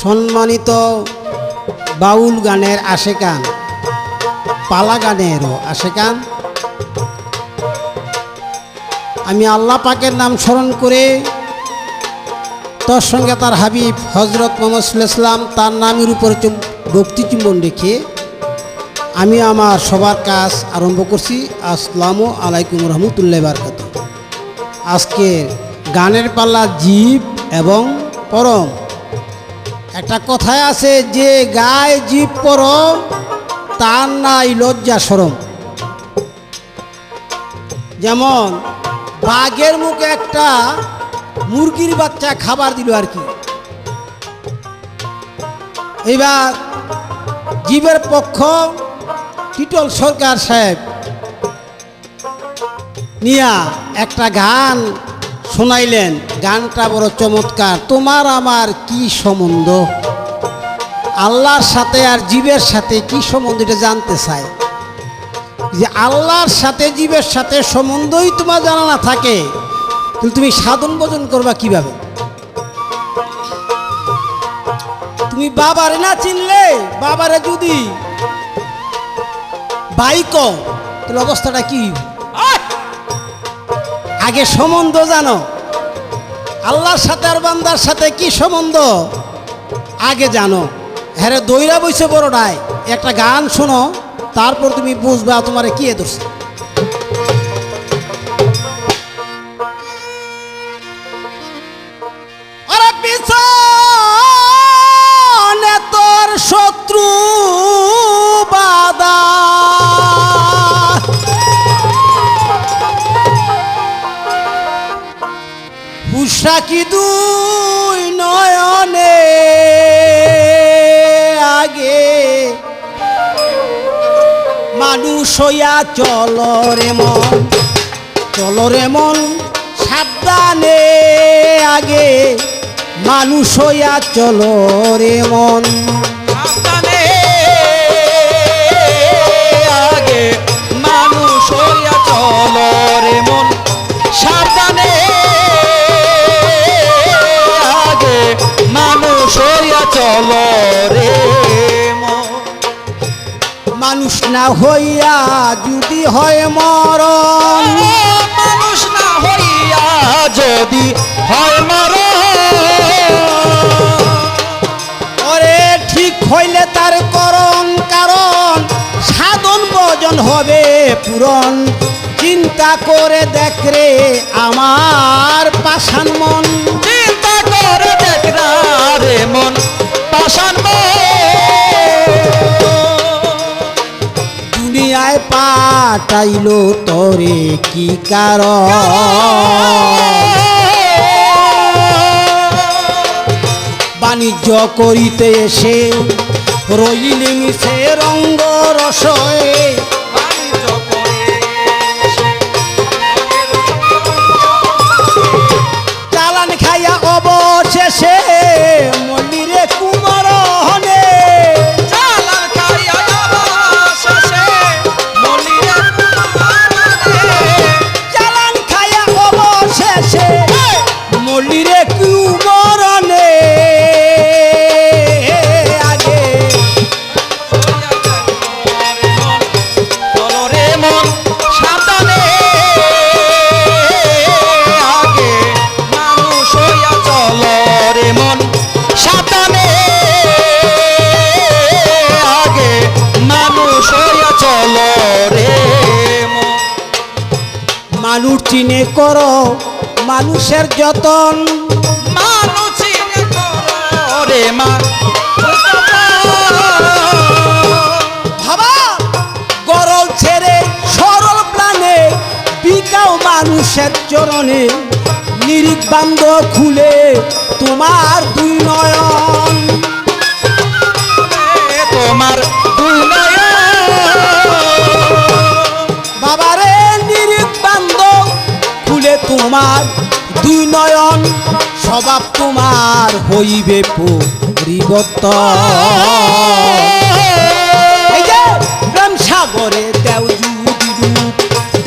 সম্মানিত বাউল গানের আশেকান, পালা গানেরও আশেকান, আমি আল্লাহ পাকের নাম স্মরণ করে তোর সঙ্গে তার হাবিব হজরত মোহাম্মদ সাল্লাল্লাহু আলাইহি ওয়াসাল্লাম তার নামের উপর ভক্তি চুম্বন রেখে আমি আমার সবার কাজ আরম্ভ করছি। আসসালামু আলাইকুম রহমতুল্লাহি ওয়া বারাকাতুহু। আজকে গানের পাল্লা জীব এবং পরম। একটা কথায় আছে, যে গায়ে জীব পরম তার নাই লজ্জা শরম। যেমন বাঘের মুখে একটা মুরগির বাচ্চা খাবার দিল আর কি। এবার জীবের পক্ষ টিটল সরকার সাহেব নিয়া একটা গান শোনাইলেন। গানটা বড় চমৎকার। তোমার আমার কি সম্বন্ধ, আল্লাহর সাথে আর জীবের সাথে কি সম্বন্ধ এটা জানতে চায়। যে আল্লাহর সাথে জীবের সাথে সম্বন্ধই তোমার জানা না থাকে, তাহলে তুমি সাধন ভজন করবা কিভাবে? তুমি বাবারে না চিনলে, বাবারে যদি বাইক তাহলে অবস্থাটা কি? আগে সম্বন্ধ জানো, আল্লাহর সাথে আর বান্দার সাথে কি সম্বন্ধ আগে জানো। হ্যাঁ দইরা বইছে বড়টায়, একটা গান শোনো, তারপর তুমি বুঝবা তোমার কি ধরছে। আরে পিছনে তোর শত্রু বাদা, হুসা কি দুই নয়নে আগে, মানুষ হইয়া চলো রে মন, চলো রে মন সাবধানে আগে, মানুষ হইয়া চলো রে মন সাবধানে আগে, মানুষ হইয়া চলো রে মন সাবধানে আগে, মানুষ হইয়া চলো রে মন। মানুষ না হইয়া যদি হয় মরণ, মানুষ না হইয়া যদি হয় মরণ, ওরে ঠিক হইলে তার করণ, কারণ সাধন ভজন হবে পূরণ। চিন্তা করে দেখ রে আমার পাষাণ মন, চিন্তা করে দেখ না রে মন পাষাণ মন। দুনিয়ায় পাঠাইলো তোরে কি কারণ, বাণিজ্য করিতে এসে রইলি মিশে রঙ্গ রসয়ে, চালান খাইয়া অবশেষে মন্দিরে কুমার হনে, চালান খাইয়া অবশেষে মন্দিরে কুমার হনে, চালান খাইয়া অবশেষে মন্দিরে কুমার হনে আগে, চলো রে মন সাবধানে আগে, মানুষ হইয়া চলো রে মন সাবধানে আগে, মানুষ হইয়া চলো রে মন। মানুষ চিনে করো মানুষের যতন, মানুষ চিনে করো রে মা ভাবা গরল ছেড়ে সরল প্রাণে বিকাও মানুষের চরণে, নিরিখ বান্ধ খুলে তোমার দুই নয়ন, তোমার দুই নয়ন, বাবারে নিরিখ বান্ধ খুলে তোমার দুই নয়ন, স্বভাব তোমার হইবে পরিবর্তন। এই যে প্রেম সাগরে দেও যদি রূপ,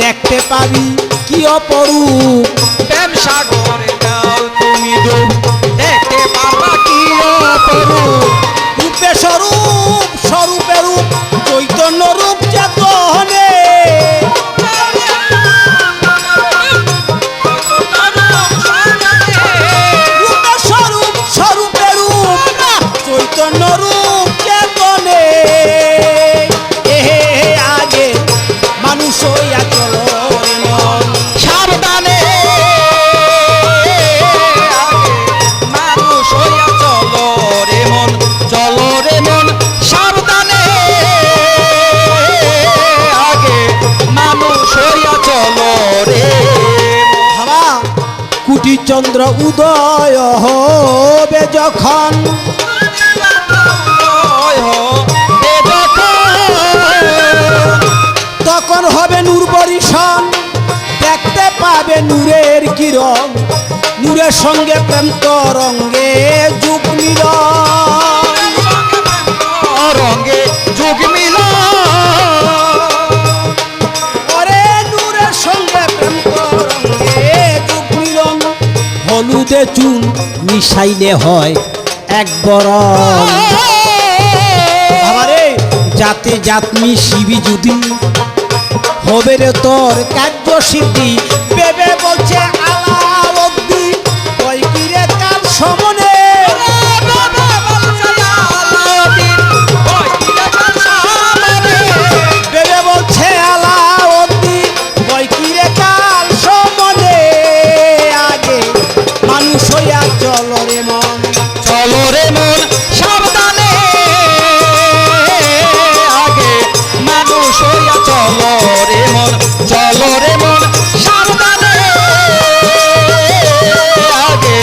দেখতে পাবি কি অপরূপ। প্রেম সাগরে দাও তুমি ডুব, দেখতে পারবা কি অপরূপ। দুটি চন্দ্র উদয় হবে যখন, তখন হবে নূর বরিশন, দেখতে পাবে নূরের কিরণ, নূরের সঙ্গে প্রেম তরঙ্গে যুগ মিলন, রঙ্গে যুগ মিল, ওরে নূরের সঙ্গে প্রেম তরঙ্গে যুগ মিলন, হলুদে চুন মিশাইলে হয় এক বরণ, আমারে জাতে জাত মিশিবি যদি হবে রে তোর কার্য সিদ্ধি, বেবে বলছে আলাউদ্দি কই কি রে কাল সমনে, বেবে বলছে আলাউদ্দি কই কি রে কাল সমনে, আগে মানুষ হইয়া চল রে মন, চলো রে মন সাবধানে, আগে মানুষ হইয়া চলো রে মন, চলো রে মন সাবধানে, আগে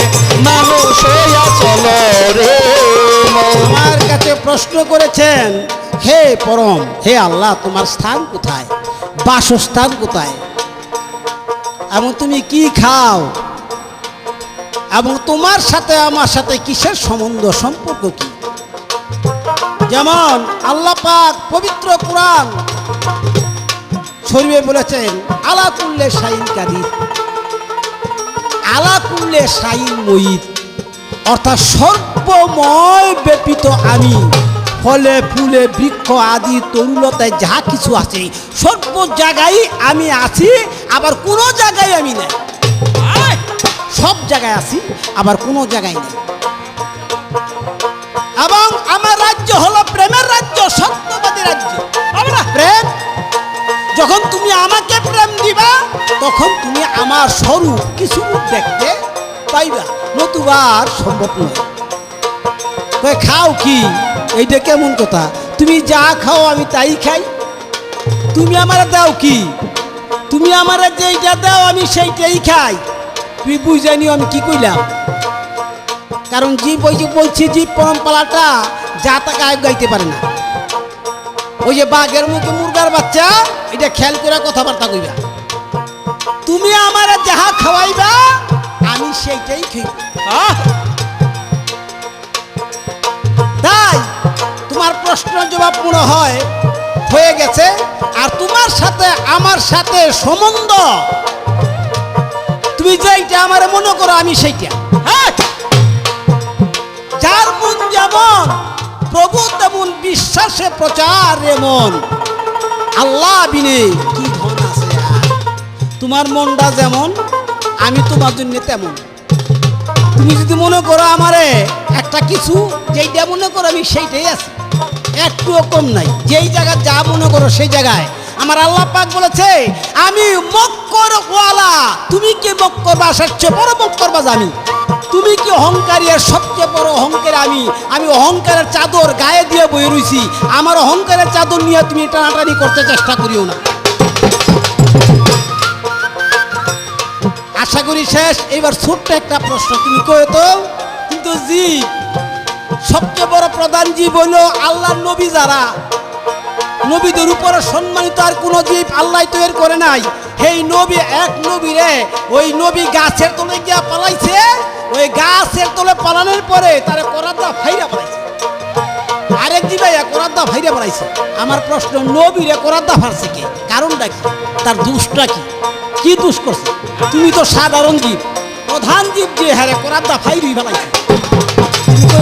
মানুষ হইয়া চলো রে মন। আমার কাছে প্রশ্ন করেছেন, হে পরম, হে আল্লাহ, তোমার স্থান কোথায়, বাসস্থান কোথায়, এবং তুমি কি খাও, এবং তোমার সাথে আমার সাথে কিসের সম্বন্ধ, সম্পর্ক কি? যেমন আল্লাহ পাক পবিত্র কুরআন শরীফে বলেছেন, আলা কুল্লে শাইন কাদির, আলা কুল্লে শাইন ময়িত, অর্থাৎ সর্বময় ব্যাপিত আমি, ফলে ফুলে বৃক্ষ আদি তরুলতায় যাহা কিছু আছে সর্ব জায়গায় আমি আছি, আবার কোনো জায়গায় আমি নাই, সব জায়গায় আছি আবার কোনো জায়গায় নেই, এবং আমার রাজ্য হলো প্রেমের রাজ্য, সত্যবাদী রাজ্য। আমরা প্রেম, যখন তুমি আমাকে প্রেম দিবা তখন তুমি আমার স্বরূপ কিছু রূপ দেখতে পাইবা, নতুবা আর সম্ভব নয়। কই খাও কি, এইটা কেমন কথা, তুমি যা খাও আমি তাই খাই, তুমি আমার দাও কি, তুমি আমার যেইটা দাও আমি সেইটাই খাই, তুই বুঝাইনি আমি কি কইলাম? কারণ জীব, ওই যে বলছি জীব পরম্পরাটা যা তা গায়েব গাইতে পারে না, ওই যে বাঘের মুখে মুরগার বাচ্চা, এটা খেয়াল করে কথাবার্তা কইবা, তুমি আমার যাহা খাওয়াইবা আমি সেইটাই খাইব, তাই তোমার প্রশ্নের জবাব মনে হয় হয়ে গেছে। আর তোমার সাথে আমার সাথে সম্বন্ধ, তুমি যেইটা আমার মনে করো আমি সেইটা, যার মন যেমন প্রভু তেমন বিশ্বাসে প্রচার রে মন, আল্লাহ বিনে কি ধন আছে আর, তোমার মনটা যেমন আমি তোমার জন্য তেমন, তুমি যদি মনে করো আমারে একটা কিছু যেইটা মনে করো আমি সেইটাই আছি, একটুও কম নাই, যেই জায়গায় যা মনে করো সেই জায়গায় আমার আল্লাহ পাক বলেছে আমি মক্কর ওয়ালা, তুমি কি মক্কর বাসার চেয়ে বড় মক্কর বাজ আমি, তুমি কি অহংকারী, আর সবচেয়ে বড় অহংকার আমি, আমি অহংকারের চাদর গায়ে দিয়ে বয়ে রইছি, আমার অহংকারের চাদর নিয়ে তুমি টানাটানি করতে চেষ্টা করিও না। আশা করি শেষ। এবার ছোট্ট একটা প্রশ্ন, তুমি কয়ে তো, কিন্তু জীব সবচেয়ে বড় প্রধান জীব হলো আল্লাহর নবী, যারা নবীদের উপরে সম্মানিত আর কোন জীব আল্লাহ তৈরি করে নাই, সেই নবী এক নবী রে ওই নবী গাছের তলে গিয়া পালাইছে, ওই গাছের তলে পালানোর পরে তারে করাদ্দা ফাইরা পালাইছে, আরেক জীবে করাদ্দা ফাইরা পালাইছে। আমার প্রশ্ন, নবী রে করাদ্দা ফারছে কে, কারণটা কি, তার দোষটা কি, কি দোষ করছে? তুমি তো সাধারণ জীব, প্রধান জীব যে হারে করাদ্দা ফাইরি ফেলাইছে, তুমি তো